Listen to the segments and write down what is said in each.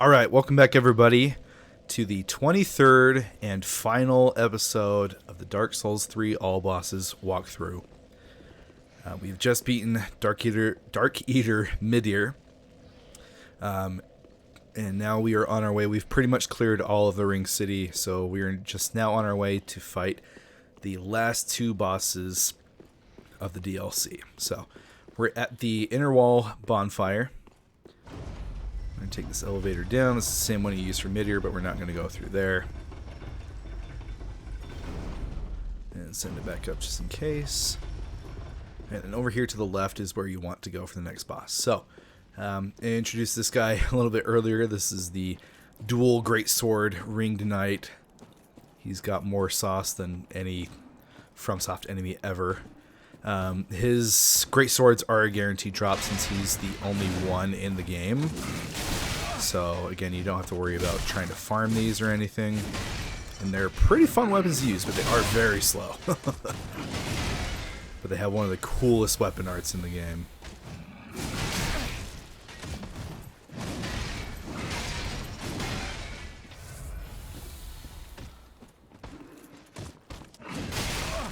All right, welcome back, everybody, to the 23rd and final episode of the Dark Souls 3 All Bosses walkthrough. We've just beaten Dark Eater Midir, and now we are on our way. We've pretty much cleared all of the Ring City, so we are just now on our way to fight the last two bosses of the DLC. So we're at the Inner Wall bonfire. I'm going to take this elevator down. This is the same one you used for Midir, but we're not going to go through there. And send it back up just in case. And then over here to the left is where you want to go for the next boss. So, I introduced this guy a little bit earlier. This is the dual greatsword ringed knight. He's got more sauce than any FromSoft enemy ever. His great swords are a guaranteed drop since he's the only one in the game. So again, you don't have to worry about trying to farm these or anything. And they're pretty fun weapons to use, but they are very slow. But they have one of the coolest weapon arts in the game.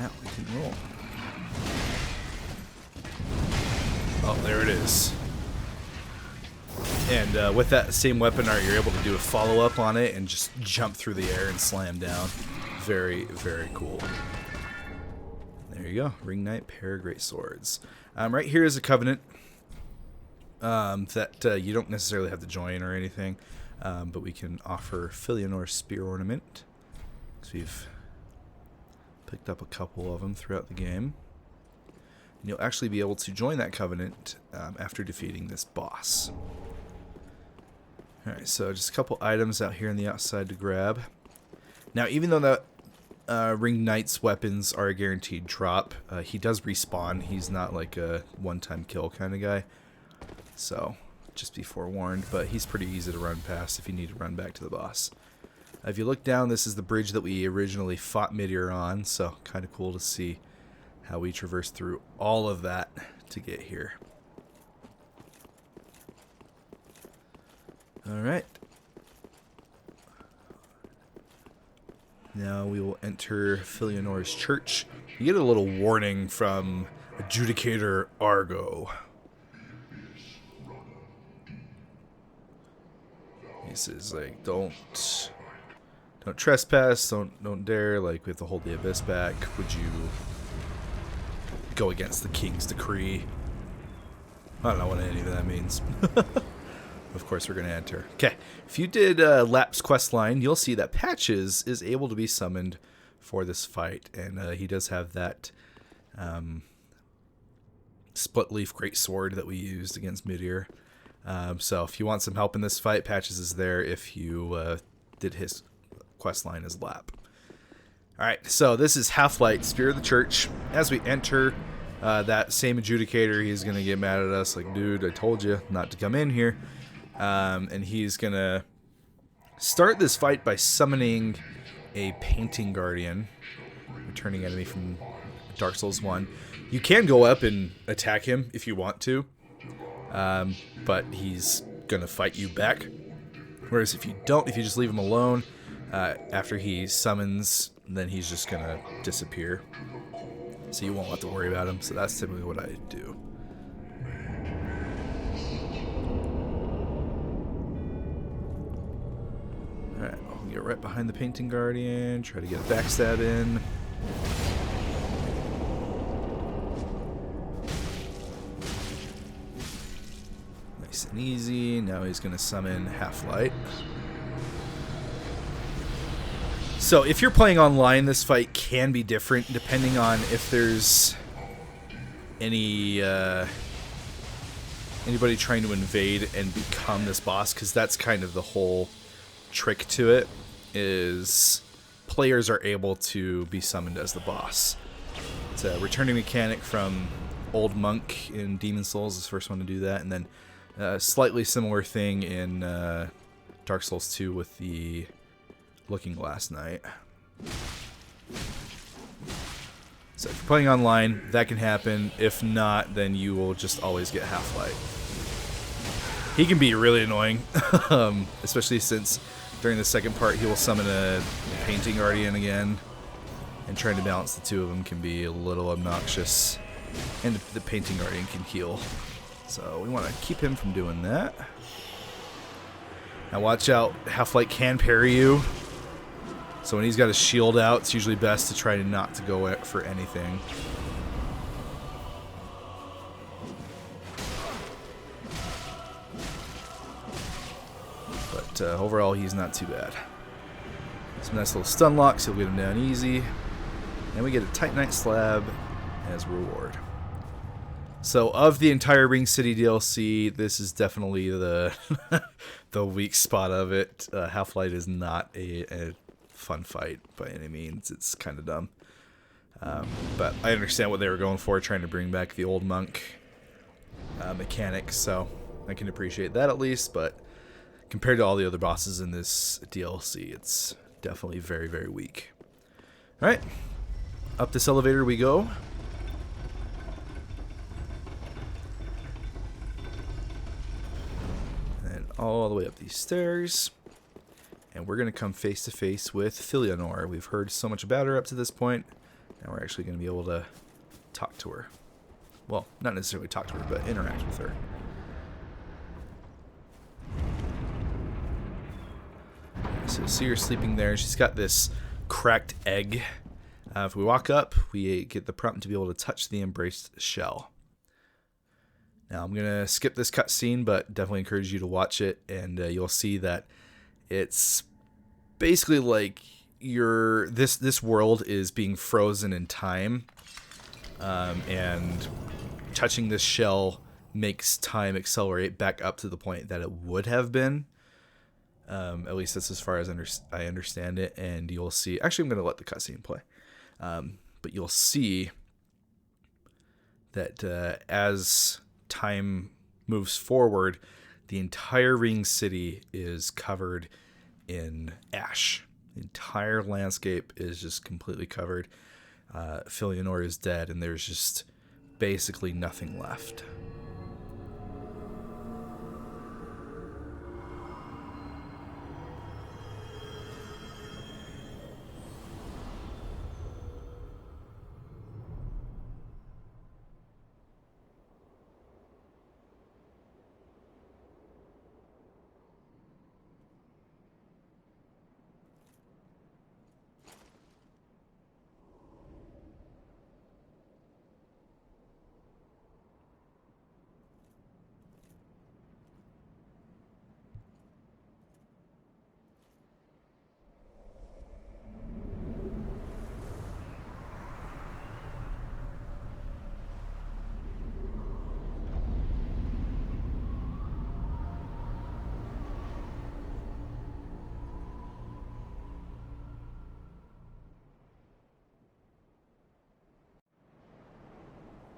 Now we can roll. Oh, there it is. And with that same weapon art, you're able to do a follow-up on it and just jump through the air and slam down. Very, very cool. There you go. Ring Knight, pair of great swords. Right here is a covenant that you don't necessarily have to join or anything, but we can offer Filionor's spear ornament. So we've picked up a couple of them throughout the game. And you'll actually be able to join that covenant after defeating this boss. Alright, so just a couple items out here on the outside to grab. Now, even though that Ring Knight's weapons are a guaranteed drop, he does respawn. He's not like a one-time kill kind of guy. So, just be forewarned, but he's pretty easy to run past if you need to run back to the boss. If you look down, this is the bridge that we originally fought Midir on, so kind of cool to see how we traversed through all of that to get here. Alright. Now we will enter Filionor's church. You get a little warning from Adjudicator Argo. He says, like, don't trespass, don't dare, like, we have to hold the abyss back. Would you go against the king's decree? I don't know what any of that means. Of course, we're going to enter. Okay, if you did Lap's questline, you'll see that Patches is able to be summoned for this fight, and he does have that split leaf greatsword that we used against Midir. So if you want some help in this fight, Patches is there if you did his questline as Lap. Alright, so this is Halflight, Spear of the Church. As we enter, that same Adjudicator, he's going to get mad at us like, dude, I told you not to come in here. And he's going to start this fight by summoning a Painting Guardian, returning enemy from Dark Souls 1. You can go up and attack him if you want to, but he's going to fight you back. Whereas if you don't, if you just leave him alone, after he summons, then he's just going to disappear. So you won't have to worry about him. So that's typically what I do. Alright, I'll get right behind the Painting Guardian, try to get a backstab in. Nice and easy. Now he's going to summon Halflight. So if you're playing online, this fight can be different depending on if there's any anybody trying to invade and become this boss, because that's kind of the whole trick to it, is players are able to be summoned as the boss. It's a returning mechanic from Old Monk in Demon Souls, is the first one to do that, and then a slightly similar thing in Dark Souls 2 with the Looking Glass Knight. So if you're playing online, that can happen. If not, then you will just always get Halflight. He can be really annoying, especially since during the second part he will summon a painting guardian again, and trying to balance the two of them can be a little obnoxious. And the painting guardian can heal, so we want to keep him from doing that. Now watch out, Halflight can parry you, so when he's got his shield out, it's usually best to try not to go for anything. But overall, he's not too bad. Some nice little stun locks, he'll get him down easy. And we get a Titanite slab as reward. So of the entire Ring City DLC, this is definitely the the weak spot of it. Halflight is not a fun fight by any means. It's kind of dumb. But I understand what they were going for, trying to bring back the old monk mechanics, so I can appreciate that at least, but compared to all the other bosses in this DLC, it's definitely very, very weak. Alright, up this elevator we go. And all the way up these stairs. And we're going to come face to face with Filianor. We've heard so much about her up to this point. Now we're actually going to be able to talk to her. Well, not necessarily talk to her, but interact with her. So see her sleeping there. She's got this cracked egg. If we walk up, we get the prompt to be able to touch the embraced shell. Now I'm going to skip this cutscene, but definitely encourage you to watch it, and you'll see that it's basically like this world is being frozen in time, and touching this shell makes time accelerate back up to the point that it would have been. At least that's as far as I understand it, and you'll see. Actually, I'm going to let the cutscene play, but you'll see that as time moves forward, the entire Ring City is covered in ash. The entire landscape is just completely covered. Filianor is dead, and there's just basically nothing left.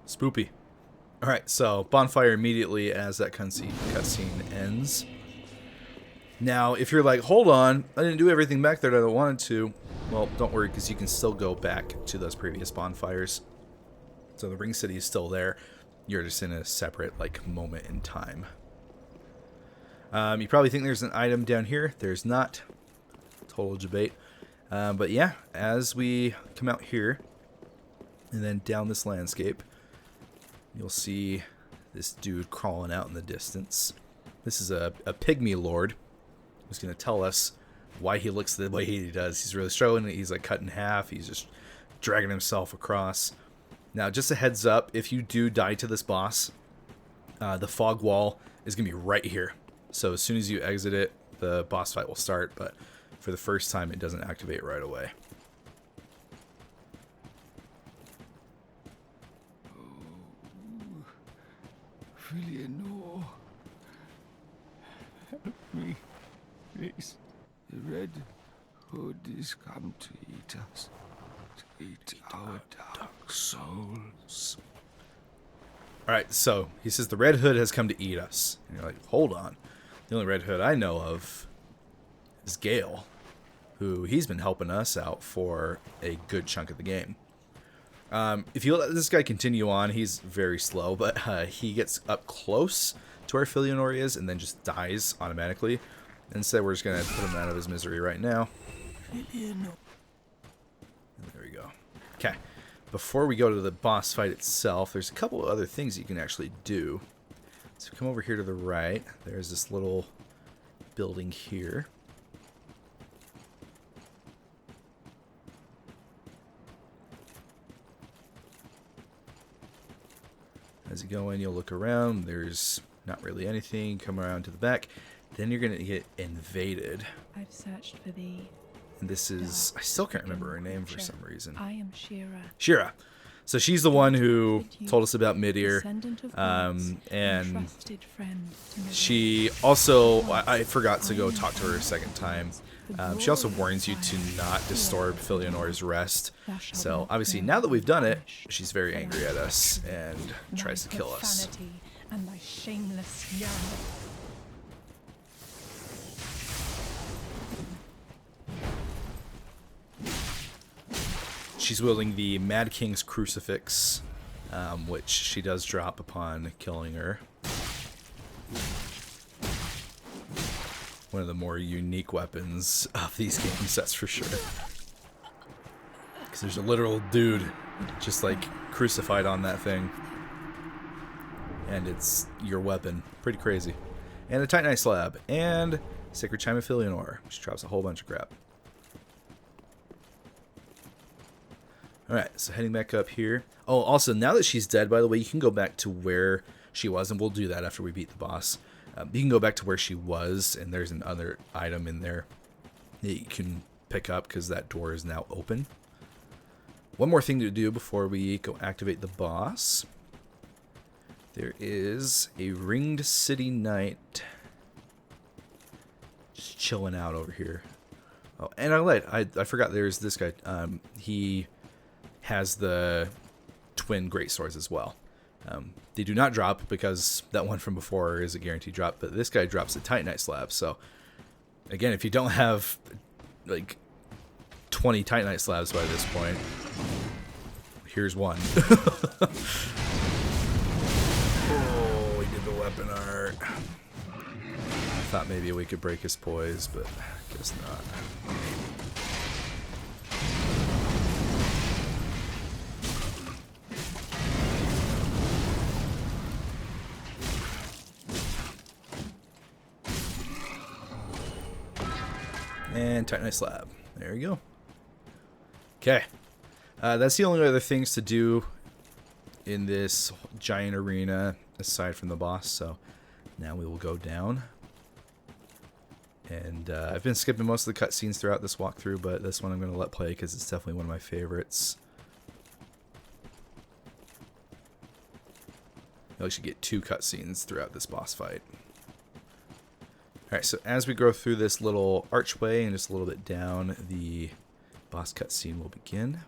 Spoopy. Alright, so bonfire immediately as that cutscene ends. Now, if you're like, hold on, I didn't do everything back there that I wanted to, well, don't worry, because you can still go back to those previous bonfires. So the Ring City is still there. You're just in a separate, like, moment in time. You probably think there's an item down here. There's not. Total debate. But yeah, as we come out here, and then down this landscape, you'll see this dude crawling out in the distance. This is a pygmy lord who's going to tell us why he looks the way he does. He's really struggling. He's like cut in half. He's just dragging himself across. Now, just a heads up, if you do die to this boss, the fog wall is going to be right here. So as soon as you exit it, the boss fight will start. But for the first time, it doesn't activate right away. Filianor, help me, please. The Red Hood is come to eat us, to eat our dark souls. Alright, so he says the Red Hood has come to eat us. And you're like, hold on. The only Red Hood I know of is Gael, who he's been helping us out for a good chunk of the game. If you let this guy continue on, he's very slow, but he gets up close to where Filianor is and then just dies automatically. Instead, we're just going to put him out of his misery right now. And there we go. Okay. Before we go to the boss fight itself, there's a couple of other things you can actually do. So come over here to the right. There's this little building here. As you go in, you'll look around. There's not really anything. Come around to the back. Then you're going to get invaded. I've searched for thee. And this is... I still can't remember her name for some reason. I am Shira. Shira. So she's the one who told us about Midir. And she also... I forgot to go talk to her a second time. She also warns you to not disturb Filianor's rest. So, obviously, now that we've done it, she's very angry at us and tries to kill us. And thy shameless yarn. She's wielding the Mad King's Crucifix, which she does drop upon killing her. One of the more unique weapons of these games, that's for sure. Because there's a literal dude just like crucified on that thing. And it's your weapon. Pretty crazy. And a Titanite Slab. And Sacred Chime of Filianor, which drops a whole bunch of crap. Alright, so heading back up here. Oh, also, now that she's dead, by the way, you can go back to where she was, and we'll do that after we beat the boss. You can go back to where she was, and there's another item in there that you can pick up, because that door is now open. One more thing to do before we go activate the boss. There is a Ringed City Knight just chilling out over here. Oh, and I forgot there's this guy. He has the twin great swords as well. They do not drop because that one from before is a guaranteed drop, but this guy drops a Titanite Slab. So again, if you don't have like 20 Titanite Slabs by this point, here's one. Oh, we did the weapon art. I thought maybe we could break his poise, but I guess not. And Titanite Slab. There we go. Okay. That's the only other things to do in this giant arena aside from the boss. So now we will go down. And I've been skipping most of the cutscenes throughout this walkthrough, but this one I'm going to let play because it's definitely one of my favorites. You actually get 2 cutscenes throughout this boss fight. Alright, so as we go through this little archway and just a little bit down, the boss cutscene will begin.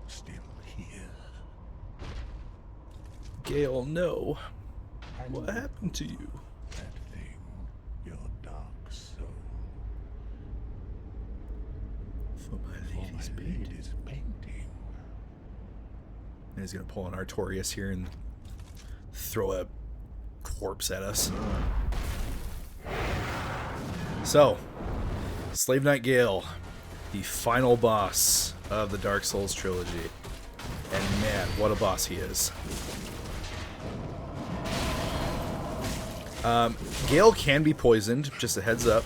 Still here. Gael, no. What happened to you? That thing, your dark soul. For my lady's painting. And he's gonna pull an Artorias here and throw a corpse at us. So, Slave Knight Gael, the final boss of the Dark Souls trilogy. And man, what a boss he is. Gael can be poisoned, just a heads up.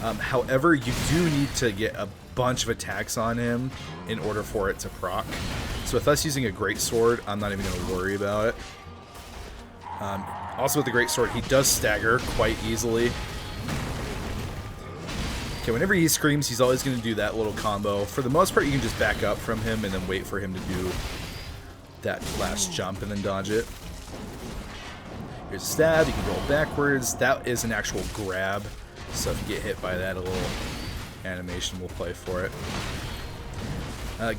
However, you do need to get a bunch of attacks on him in order for it to proc. So So with us using a greatsword, I'm not even going to worry about it. Also with the greatsword, he does stagger quite easily. Okay, whenever he screams, he's always going to do that little combo. For the most part, you can just back up from him and then wait for him to do that last jump and then dodge it. Here's a stab. You can roll backwards. That is an actual grab. So if you get hit by that, a little animation will play for it.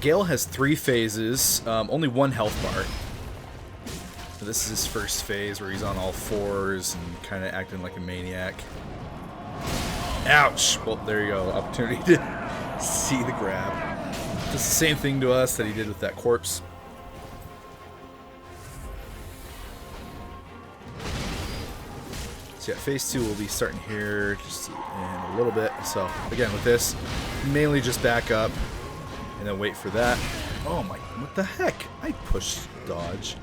Gael has 3 phases, only 1 health bar. So this is his first phase where he's on all 4s and kind of acting like a maniac. Ouch! Well, there you go. Opportunity to see the grab. Does the same thing to us that he did with that corpse. So yeah, phase 2 will be starting here just in a little bit. So again, with this, mainly just back up and then wait for that. Oh my, what the heck? I pushed dodge.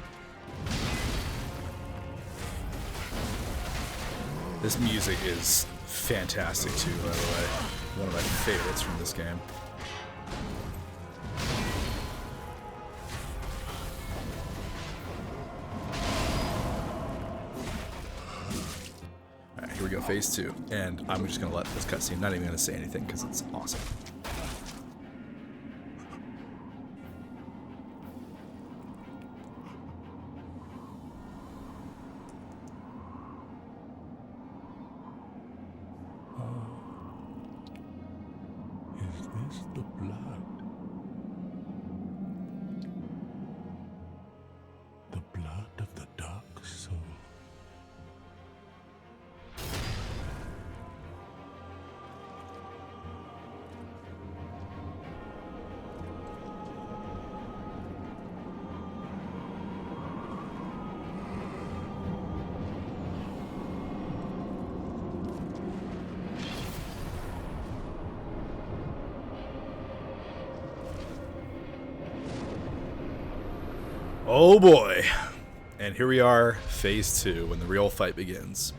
This music is fantastic too, by the way. One of my favorites from this game. Alright, here we go, phase 2. And I'm just going to let this cutscene, not even going to say anything because it's awesome. Is this the blood? The blood of the dark soul. Oh boy. And here we are, phase 2, when the real fight begins.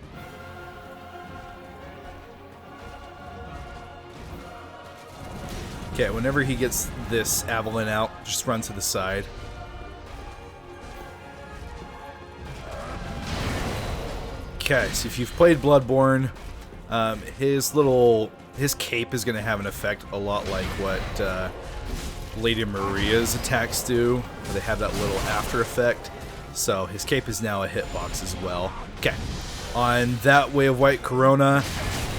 Okay, whenever he gets this Avalon out, just run to the side. Okay, so if you've played Bloodborne, his cape is going to have an effect a lot like what Lady Maria's attacks do. They have that little after effect. So his cape is now a hitbox as well. Okay, on that Way of White Corona,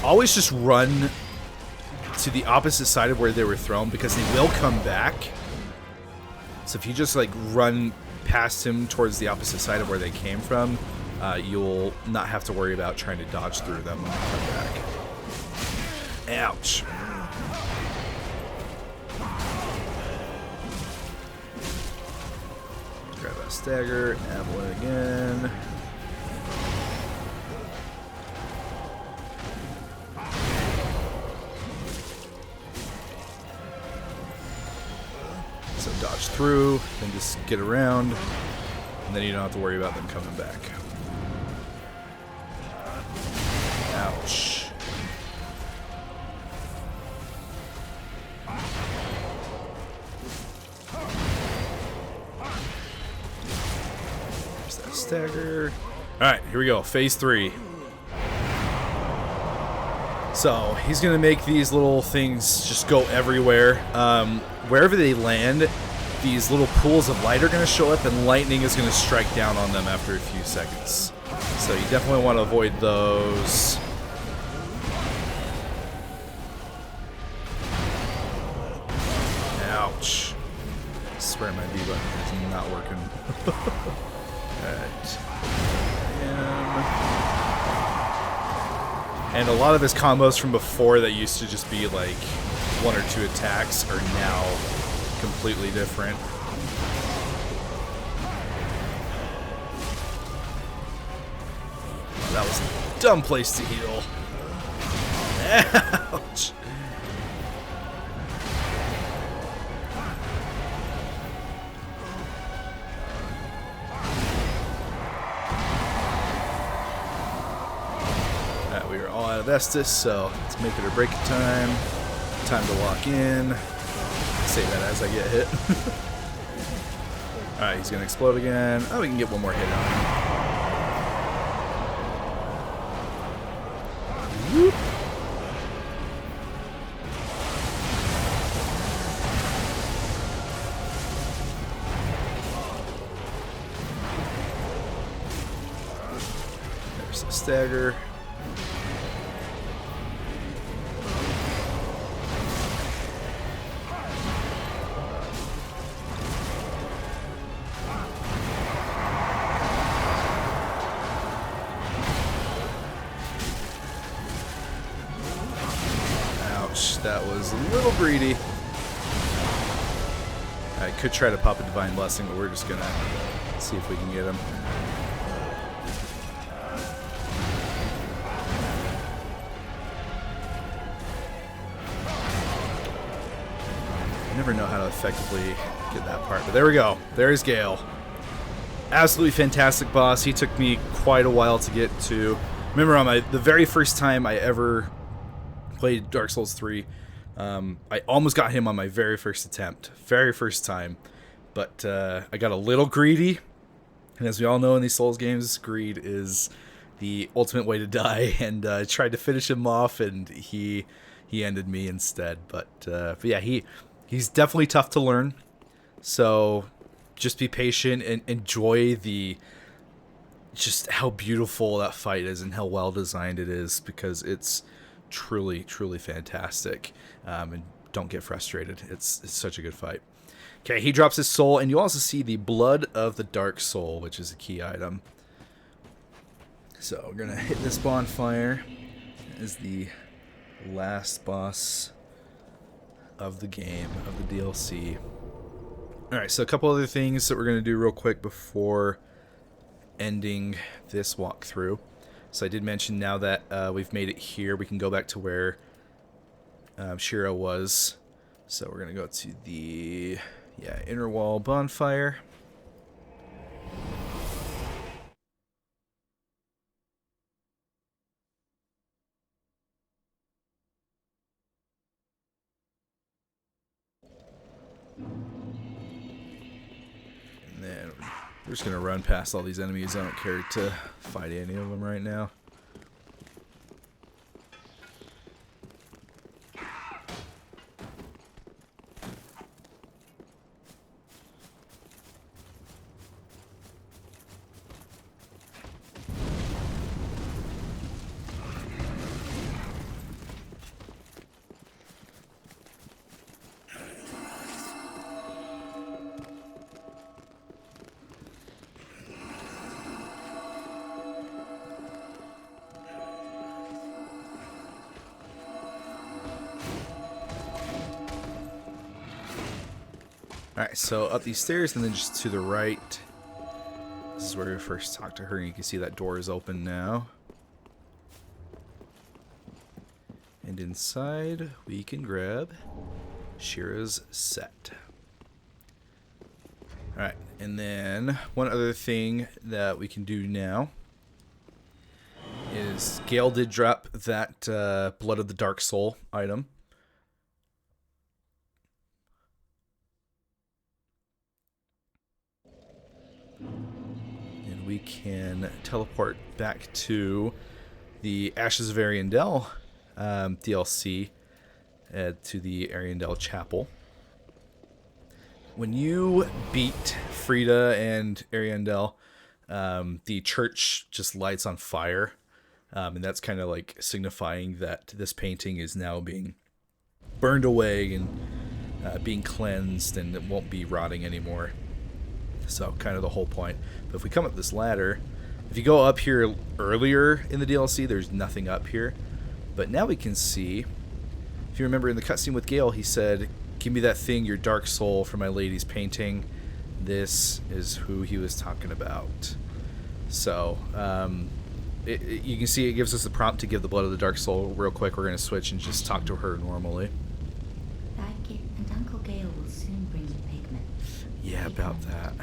always just run to the opposite side of where they were thrown because they will come back. So if you just like run past him towards the opposite side of where they came from, you'll not have to worry about trying to dodge through them when they come back. Ouch. Grab that stagger, Avalon again. So dodge through, then just get around, and then you don't have to worry about them coming back. Ouch. There's that stagger. Alright, here we go. Phase 3. So, he's going to make these little things just go everywhere. Wherever they land, these little pools of light are going to show up, and lightning is going to strike down on them after a few seconds. So, you definitely want to avoid those. Ouch. I swear my B button is not working. Alright. And a lot of his combos from before that used to just be like 1 or 2 attacks are now completely different. Oh, that was a dumb place to heal. Ouch. We are all out of Estus, so let's make it or break it time. Time to lock in. Say that as I get hit. Alright, he's gonna explode again. Oh, we can get one more hit on him. Whoop. There's a stagger. That was a little greedy. I could try to pop a Divine Blessing, but we're just gonna see if we can get him. I never know how to effectively get that part, but there we go. There's Gael. Absolutely fantastic boss. He took me quite a while to get to. Remember, on the very first time I ever played Dark Souls 3, I almost got him on my very first attempt, very first time, but I got a little greedy, and as we all know in these Souls games, greed is the ultimate way to die, and tried to finish him off, and he ended me instead. But yeah, he's definitely tough to learn, so just be patient and enjoy just how beautiful that fight is and how well designed it is, because it's truly fantastic. And don't get frustrated. It's such a good fight. Okay, he drops his soul, and you also see the blood of the Dark Soul, which is a key item. So we're gonna hit this bonfire as the last boss of the game, of the DLC. Alright, so a couple other things that we're gonna do real quick before ending this walkthrough. So I did mention, now that we've made it here, we can go back to where Shira was. So we're going to go to the inner wall bonfire. And then we're just going to run past all these enemies. I don't care to fight any of them right now. Alright, so up these stairs and then just to the right. This is where we first talked to her, and you can see that door is open now. And inside we can grab Shira's set. Alright, and then one other thing that we can do now is Gael did drop that Blood of the Dark Soul item. We can teleport back to the Ashes of Ariandel DLC, to the Ariandel Chapel. When you beat Frida and Ariandel, the church just lights on fire, and that's kind of like signifying that this painting is now being burned away and being cleansed, and it won't be rotting anymore. So kind of the whole point. But if we come up this ladder, if you go up here earlier in the DLC, there's nothing up here. But now we can see, if you remember in the cutscene with Gael, he said, "Give me that thing, your dark soul, for my lady's painting." This is who he was talking about. So you can see it gives us the prompt to give the Blood of the Dark Soul real quick. We're going to switch and just talk to her normally. Thank you, and Uncle Gael will soon bring the pigment. Yeah, about that.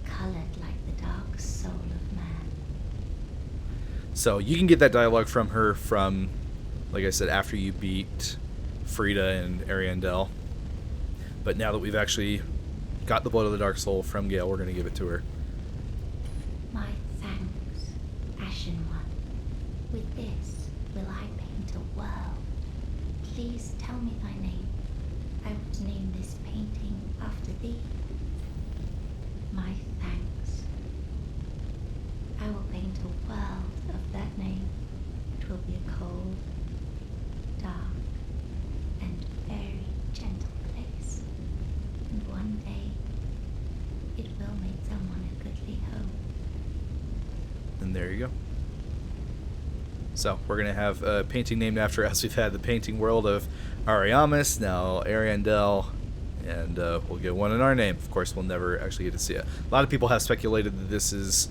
Colored like the dark soul of man. So you can get that dialogue from her from, like I said, after you beat Frida and Ariandel. But now that we've actually got the blood of the Dark Soul from Gael. We're going to give it to her. My thanks, Ashen One. With this will I paint a world. Please tell me thy name. I would name this painting after thee. My thanks. I will paint a world of that name. It will be a cold, dark, and very gentle place. And one day, it will make someone a goodly home. And there you go. So we're going to have a painting named after us. We've had the painting world of Ariamis, now Ariandel, and we'll get one in our name. Of course, we'll never actually get to see it. A lot of people have speculated that this is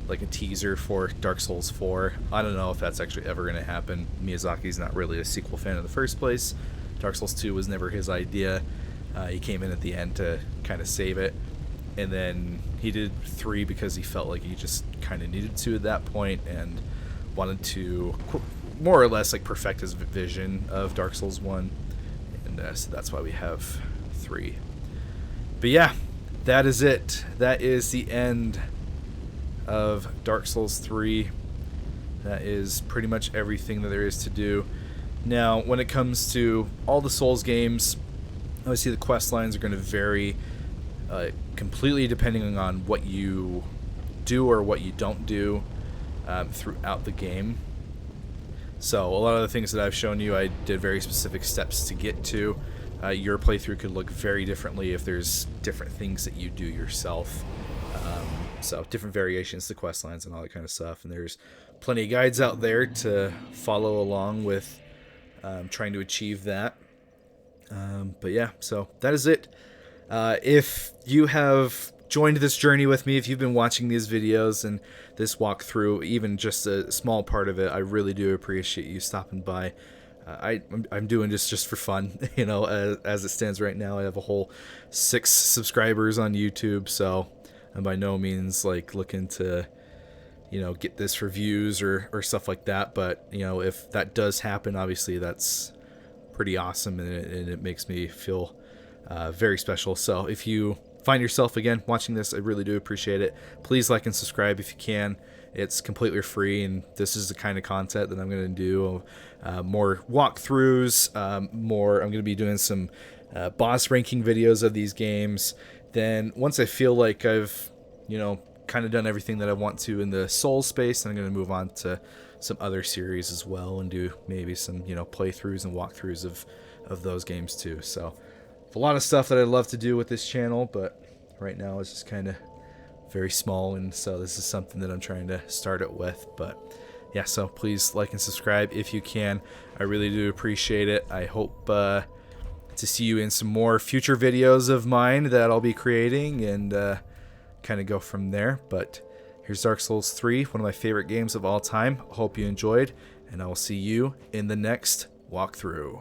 like a teaser for Dark Souls 4. I don't know if that's actually ever going to happen. Miyazaki's not really a sequel fan in the first place. Dark Souls 2 was never his idea. He came in at the end to kind of save it. And then he did 3 because he felt like he just kind of needed to at that point and wanted to more or less like perfect his vision of Dark Souls 1. And so that's why we have 3. But yeah, that is it. That is the end of Dark Souls 3. That is pretty much everything that there is to do. Now, when it comes to all the Souls games, obviously the quest lines are going to vary completely depending on what you do or what you don't do throughout the game. So a lot of the things that I've shown you, I did very specific steps to get to. Your playthrough could look very differently if there's different things that you do yourself. So different variations to quest lines and all that kind of stuff. And there's plenty of guides out there to follow along with trying to achieve that. But yeah, so that is it. If you have joined this journey with me, if you've been watching these videos and this walkthrough, even just a small part of it, I really do appreciate you stopping by. I'm doing this just for fun, you know, as it stands right now. I have a whole 6 subscribers on YouTube, so I'm by no means like looking to, you know, get this for views or stuff like that. But, you know, if that does happen, obviously that's pretty awesome, and it makes me feel very special. So if you find yourself again watching this, I really do appreciate it. Please like and subscribe if you can. It's completely free, and this is the kind of content that I'm going to do. More walkthroughs, I'm going to be doing some boss ranking videos of these games. Then once I feel like I've, you know, kind of done everything that I want to in the Soul space, then I'm going to move on to some other series as well and do maybe some, you know, playthroughs and walkthroughs of those games too. So a lot of stuff that I'd love to do with this channel, but right now it's just kind of very small, and so this is something that I'm trying to start it with. But yeah, so please like and subscribe if you can. I really do appreciate it. I hope to see you in some more future videos of mine that I'll be creating, and kind of go from there. But here's Dark Souls 3, one of my favorite games of all time. Hope you enjoyed, and I will see you in the next walkthrough.